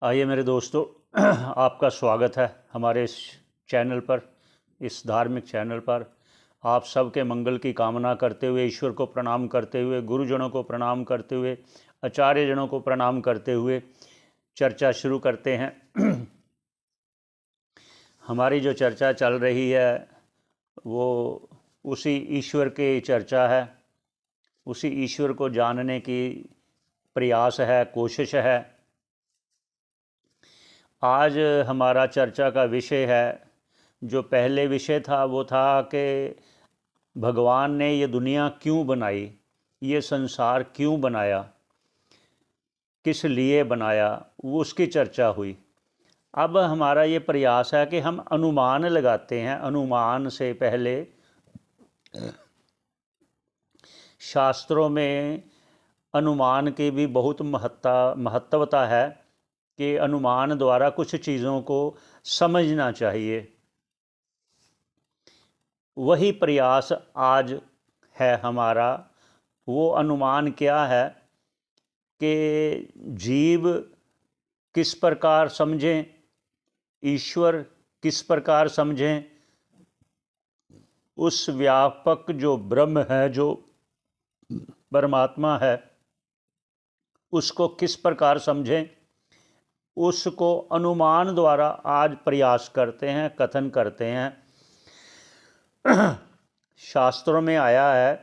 आइए मेरे दोस्तों, आपका स्वागत है हमारे इस चैनल पर, इस धार्मिक चैनल पर। आप सबके मंगल की कामना करते हुए, ईश्वर को प्रणाम करते हुए, गुरुजनों को प्रणाम करते हुए, आचार्यजनों को प्रणाम करते हुए चर्चा शुरू करते हैं। हमारी जो चर्चा चल रही है वो उसी ईश्वर की चर्चा है, उसी ईश्वर को जानने की प्रयास है, कोशिश है। आज हमारा चर्चा का विषय है, जो पहले विषय था वो था कि भगवान ने ये दुनिया क्यों बनाई, ये संसार क्यों बनाया, किस लिए बनाया, वो उसकी चर्चा हुई। अब हमारा ये प्रयास है कि हम अनुमान लगाते हैं। अनुमान से पहले शास्त्रों में अनुमान की भी बहुत महत्वता है कि अनुमान द्वारा कुछ चीज़ों को समझना चाहिए। वही प्रयास आज है हमारा। वो अनुमान क्या है कि जीव किस प्रकार समझें, ईश्वर किस प्रकार समझें, उस व्यापक जो ब्रह्म है, जो परमात्मा है, उसको किस प्रकार समझें, उसको अनुमान द्वारा आज प्रयास करते हैं, कथन करते हैं। शास्त्रों में आया है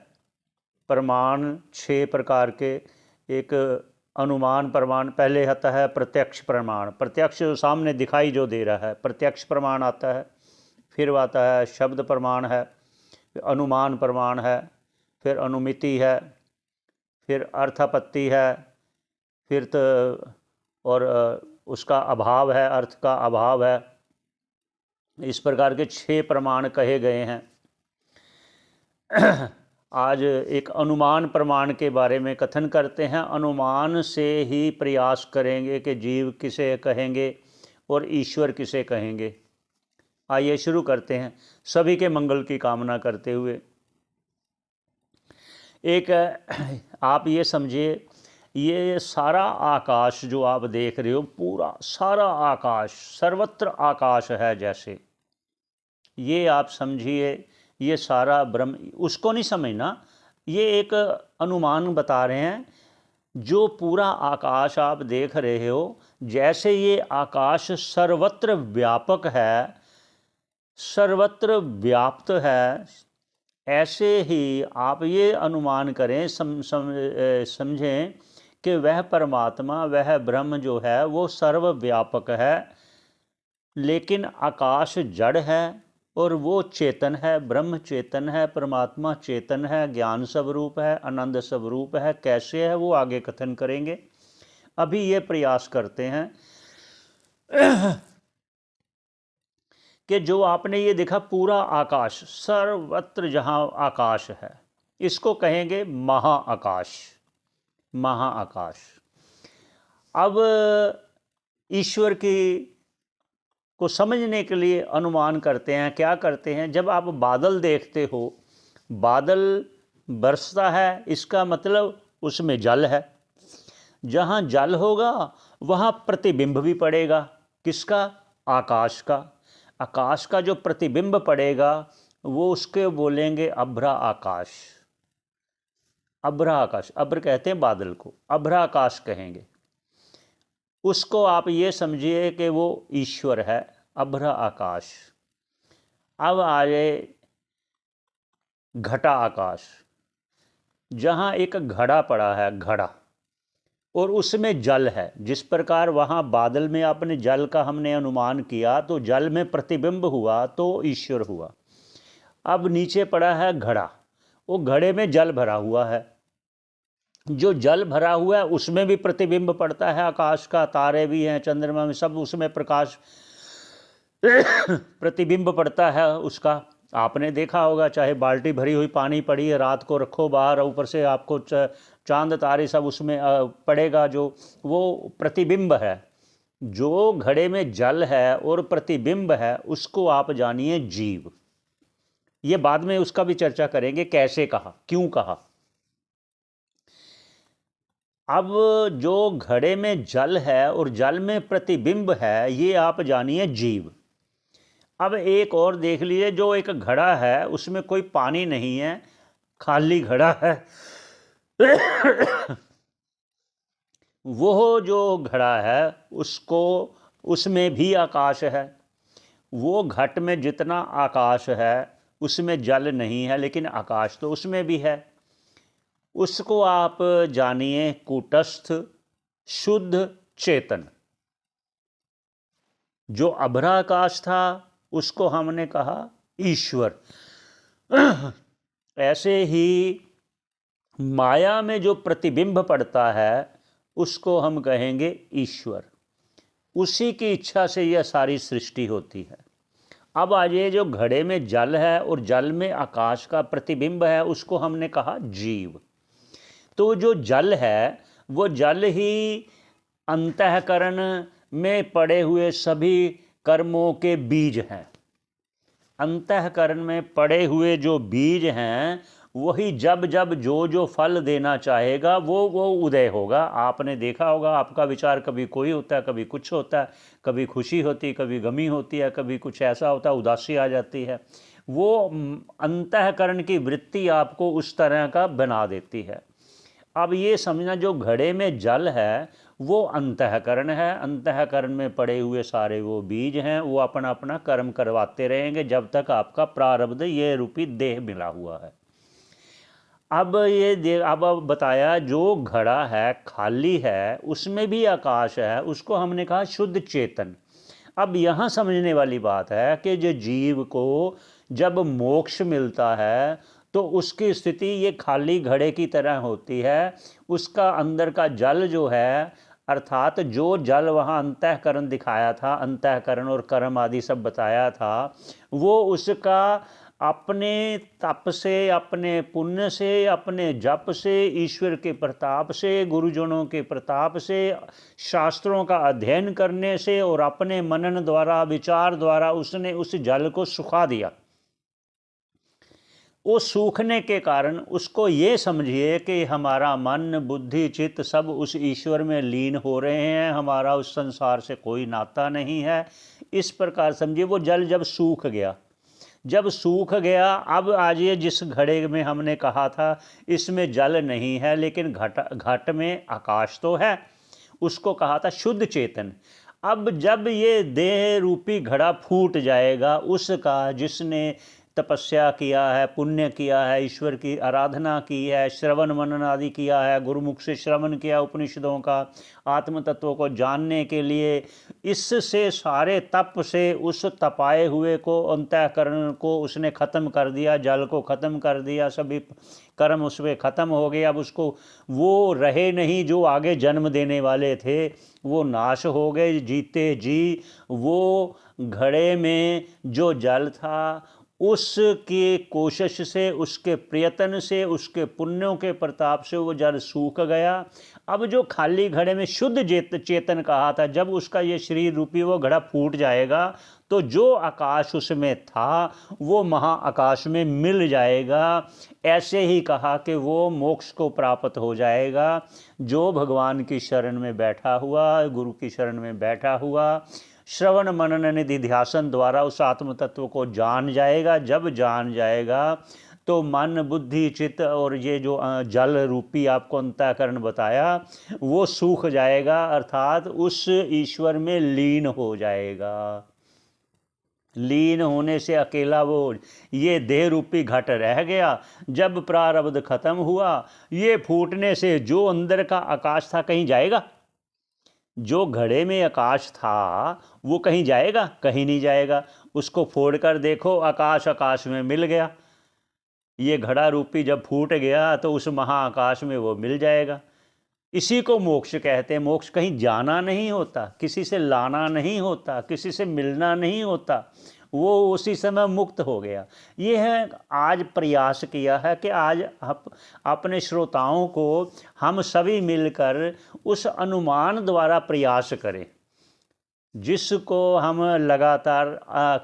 प्रमाण 6 प्रकार के। एक अनुमान प्रमाण, पहले आता है प्रत्यक्ष प्रमाण, प्रत्यक्ष सामने दिखाई जो दे रहा है, प्रत्यक्ष प्रमाण आता है। फिर आता है शब्द प्रमाण है, अनुमान प्रमाण है, फिर अनुमिति है, फिर अर्थापत्ति है, फिर तो और उसका अभाव है, अर्थ का अभाव है। इस प्रकार के 6 प्रमाण कहे गए हैं। आज एक अनुमान प्रमाण के बारे में कथन करते हैं। अनुमान से ही प्रयास करेंगे कि जीव किसे कहेंगे और ईश्वर किसे कहेंगे। आइए शुरू करते हैं, सभी के मंगल की कामना करते हुए। एक आप ये समझिए, ये सारा आकाश जो आप देख रहे हो, पूरा सारा आकाश, सर्वत्र आकाश है जैसे, ये आप समझिए, ये सारा ब्रह्म। उसको नहीं समझना, ये एक अनुमान बता रहे हैं। जो पूरा आकाश आप देख रहे हो, जैसे ये आकाश सर्वत्र व्यापक है, सर्वत्र व्याप्त है, ऐसे ही आप ये अनुमान करें, समझें कि वह परमात्मा, वह ब्रह्म जो है वो सर्वव्यापक है। लेकिन आकाश जड़ है और वो चेतन है, ब्रह्म चेतन है, परमात्मा चेतन है, ज्ञान स्वरूप है, आनंद स्वरूप है। कैसे है वो आगे कथन करेंगे। अभी ये प्रयास करते हैं कि जो आपने ये देखा पूरा आकाश, सर्वत्र जहाँ आकाश है, इसको कहेंगे महाआकाश, महाआकाश। अब ईश्वर की को समझने के लिए अनुमान करते हैं। क्या करते हैं, जब आप बादल देखते हो, बादल बरसता है, इसका मतलब उसमें जल है। जहाँ जल होगा वहाँ प्रतिबिंब भी पड़ेगा। किसका? आकाश का। आकाश का जो प्रतिबिंब पड़ेगा वो उसके बोलेंगे अभ्रा आकाश। अभ्रा आकाश, अभ्र कहते हैं बादल को, अभ्रा आकाश कहेंगे उसको। आप ये समझिए कि वो ईश्वर है, अभ्रा आकाश। अब आए घटा आकाश, जहाँ एक घड़ा पड़ा है, घड़ा, और उसमें जल है। जिस प्रकार वहाँ बादल में आपने जल का हमने अनुमान किया, तो जल में प्रतिबिंब हुआ तो ईश्वर हुआ। अब नीचे पड़ा है घड़ा, वो घड़े में जल भरा हुआ है। जो जल भरा हुआ है उसमें भी प्रतिबिंब पड़ता है आकाश का, तारे भी हैं, चंद्रमा में, सब उसमें प्रकाश प्रतिबिंब पड़ता है उसका। आपने देखा होगा, चाहे बाल्टी भरी हुई पानी पड़ी है, रात को रखो बाहर, ऊपर से आपको चांद तारे सब उसमें पड़ेगा, जो वो प्रतिबिंब है। जो घड़े में जल है और प्रतिबिंब है, उसको आप जानिए जीव। ये बाद में उसका भी चर्चा करेंगे, कैसे कहा, क्यों कहा। अब जो घड़े में जल है और जल में प्रतिबिंब है, ये आप जानिए जीव। अब एक और देख लीजिए, जो एक घड़ा है उसमें कोई पानी नहीं है, खाली घड़ा है। वो जो घड़ा है उसको, उसमें भी आकाश है। वो घट में जितना आकाश है उसमें जल नहीं है, लेकिन आकाश तो उसमें भी है। उसको आप जानिए कूटस्थ शुद्ध चेतन। जो अभ्राकाश था उसको हमने कहा ईश्वर। ऐसे ही माया में जो प्रतिबिंब पड़ता है उसको हम कहेंगे ईश्वर। उसी की इच्छा से यह सारी सृष्टि होती है। अब आज ये जो घड़े में जल है और जल में आकाश का प्रतिबिंब है, उसको हमने कहा जीव। तो जो जल है वो जल ही अंतःकरण में पड़े हुए सभी कर्मों के बीज हैं। अंतःकरण में पड़े हुए जो बीज हैं वही जब जब जो जो फल देना चाहेगा वो उदय होगा। आपने देखा होगा, आपका विचार कभी कोई होता है, कभी कुछ होता है, कभी खुशी होती है, कभी गमी होती है, कभी कुछ ऐसा होता है, उदासी आ जाती है। वो अंतःकरण की वृत्ति आपको उस तरह का बना देती है। अब ये समझना, जो घड़े में जल है वो अंतःकरण है। अंतःकरण में पड़े हुए सारे वो बीज हैं, वो अपना अपना कर्म करवाते रहेंगे जब तक आपका प्रारब्ध ये रूपी देह मिला हुआ है। अब अब बताया जो घड़ा है खाली है उसमें भी आकाश है, उसको हमने कहा शुद्ध चेतन। अब यहाँ समझने वाली बात है कि जो जीव को जब मोक्ष मिलता है तो उसकी स्थिति ये खाली घड़े की तरह होती है। उसका अंदर का जल जो है, अर्थात जो जल वहाँ अंतःकरण दिखाया था, अंतःकरण और कर्म आदि सब बताया था, वो उसका अपने तप से, अपने पुण्य से, अपने जप से, ईश्वर के प्रताप से, गुरुजनों के प्रताप से, शास्त्रों का अध्ययन करने से और अपने मनन द्वारा, विचार द्वारा उसने उस जल को सुखा दिया। वो सूखने के कारण उसको ये समझिए कि हमारा मन, बुद्धि, चित्त सब उस ईश्वर में लीन हो रहे हैं, हमारा उस संसार से कोई नाता नहीं है। इस प्रकार समझिए। वो जल जब सूख गया, जब सूख गया, अब आज ये जिस घड़े में हमने कहा था इसमें जल नहीं है लेकिन घट में आकाश तो है, उसको कहा था शुद्ध चेतन। अब जब ये देह रूपी घड़ा फूट जाएगा, उसका जिसने तपस्या किया है, पुण्य किया है, ईश्वर की आराधना की है, श्रवण मनन आदि किया है, गुरुमुख से श्रवण किया उपनिषदों का, आत्म तत्व को जानने के लिए, इससे सारे तप से उस तपाए हुए को, अंतःकरण को उसने ख़त्म कर दिया, जल को ख़त्म कर दिया, सभी कर्म उसमें ख़त्म हो गए। अब उसको वो रहे नहीं जो आगे जन्म देने वाले थे, वो नाश हो गए। जीते जी वो घड़े में जो जल था उसके कोशिश से, उसके प्रयत्न से, उसके पुण्यों के प्रताप से वो जल सूख गया। अब जो खाली घड़े में शुद्ध चेतन कहा था, जब उसका ये शरीर रूपी वो घड़ा फूट जाएगा तो जो आकाश उसमें था वो महाआकाश में मिल जाएगा। ऐसे ही कहा कि वो मोक्ष को प्राप्त हो जाएगा। जो भगवान की शरण में बैठा हुआ, गुरु की शरण में बैठा हुआ, श्रवण मनन निधि ध्यासन द्वारा उस आत्म तत्व को जान जाएगा। जब जान जाएगा तो मन, बुद्धि, चित्त और ये जो जल रूपी आपको अंतःकरण बताया वो सूख जाएगा, अर्थात उस ईश्वर में लीन हो जाएगा। लीन होने से अकेला वो ये देह रूपी घट रह गया। जब प्रारब्ध खत्म हुआ, ये फूटने से जो अंदर का आकाश था कहीं जाएगा? जो घड़े में आकाश था वो कहीं जाएगा? कहीं नहीं जाएगा। उसको फोड़ कर देखो, आकाश आकाश में मिल गया। ये घड़ा रूपी जब फूट गया तो उस महाआकाश में वो मिल जाएगा। इसी को मोक्ष कहते हैं। मोक्ष कहीं जाना नहीं होता, किसी से लाना नहीं होता, किसी से मिलना नहीं होता, वो उसी समय मुक्त हो गया। ये है आज प्रयास किया है कि आज अपने श्रोताओं को हम सभी मिलकर उस अनुमान द्वारा प्रयास करें, जिसको हम लगातार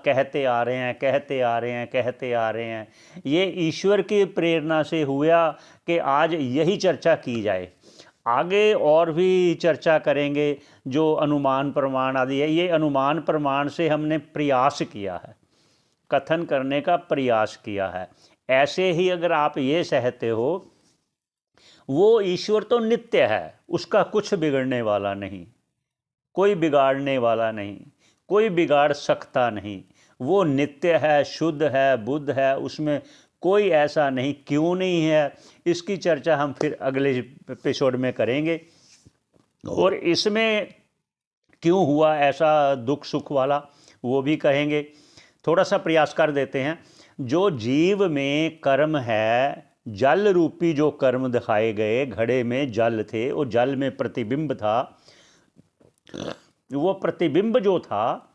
कहते आ रहे हैं, कहते आ रहे हैं, कहते आ रहे हैं। ये ईश्वर की प्रेरणा से हुआ कि आज यही चर्चा की जाए। आगे और भी चर्चा करेंगे जो अनुमान प्रमाण आदि है। ये अनुमान प्रमाण से हमने प्रयास किया है, कथन करने का प्रयास किया है। ऐसे ही अगर आप ये सहते हो वो ईश्वर तो नित्य है, उसका कुछ बिगड़ने वाला नहीं, कोई बिगाड़ने वाला नहीं, कोई बिगाड़ सकता नहीं, वो नित्य है, शुद्ध है, बुद्ध है, उसमें कोई ऐसा नहीं। क्यों नहीं है, इसकी चर्चा हम फिर अगले एपिसोड में करेंगे। और इसमें क्यों हुआ ऐसा दुख सुख वाला वो भी कहेंगे। थोड़ा सा प्रयास कर देते हैं। जो जीव में कर्म है, जल रूपी जो कर्म दिखाए गए, घड़े में जल थे, वो जल में प्रतिबिंब था, वो प्रतिबिंब जो था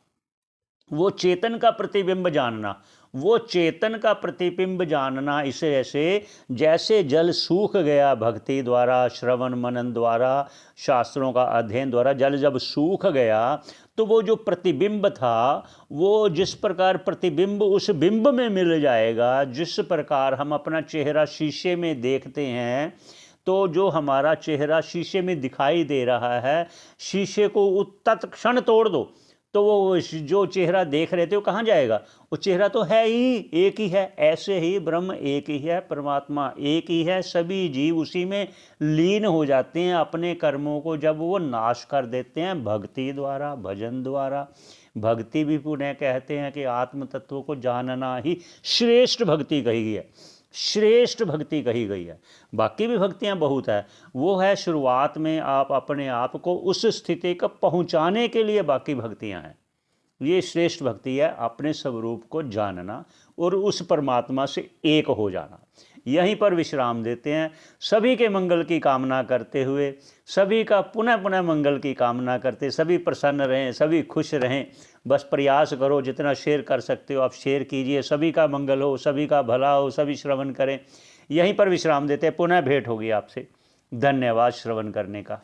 वो चेतन का प्रतिबिंब जानना, वो चेतन का प्रतिबिंब जानना। इसे ऐसे जैसे जल सूख गया भक्ति द्वारा, श्रवण मनन द्वारा, शास्त्रों का अध्ययन द्वारा, जल जब सूख गया तो वो जो प्रतिबिंब था, वो जिस प्रकार प्रतिबिंब उस बिंब में मिल जाएगा, जिस प्रकार हम अपना चेहरा शीशे में देखते हैं तो जो हमारा चेहरा शीशे में दिखाई दे रहा है, शीशे को तत्क्षण तोड़ दो तो वो जो चेहरा देख रहे थे वो कहाँ जाएगा, वो चेहरा तो है ही, एक ही है। ऐसे ही ब्रह्म एक ही है, परमात्मा एक ही है, सभी जीव उसी में लीन हो जाते हैं। अपने कर्मों को जब वो नाश कर देते हैं भक्ति द्वारा, भजन द्वारा। भक्ति भी पुनः कहते हैं कि आत्म तत्व को जानना ही श्रेष्ठ भक्ति कही है, श्रेष्ठ भक्ति कही गई है। बाकी भी भक्तियां बहुत है, वो है शुरुआत में आप अपने आप को उस स्थिति का पहुंचाने के लिए बाकी भक्तियां हैं। ये श्रेष्ठ भक्ति है, अपने स्वरूप को जानना और उस परमात्मा से एक हो जाना। यहीं पर विश्राम देते हैं, सभी के मंगल की कामना करते हुए, सभी का पुनः पुनः मंगल की कामना करते, सभी प्रसन्न रहें, सभी खुश रहें। बस प्रयास करो, जितना शेयर कर सकते हो आप शेयर कीजिए। सभी का मंगल हो, सभी का भला हो, सभी श्रवण करें। यहीं पर विश्राम देते हैं, पुनः भेंट होगी आपसे। धन्यवाद श्रवण करने का।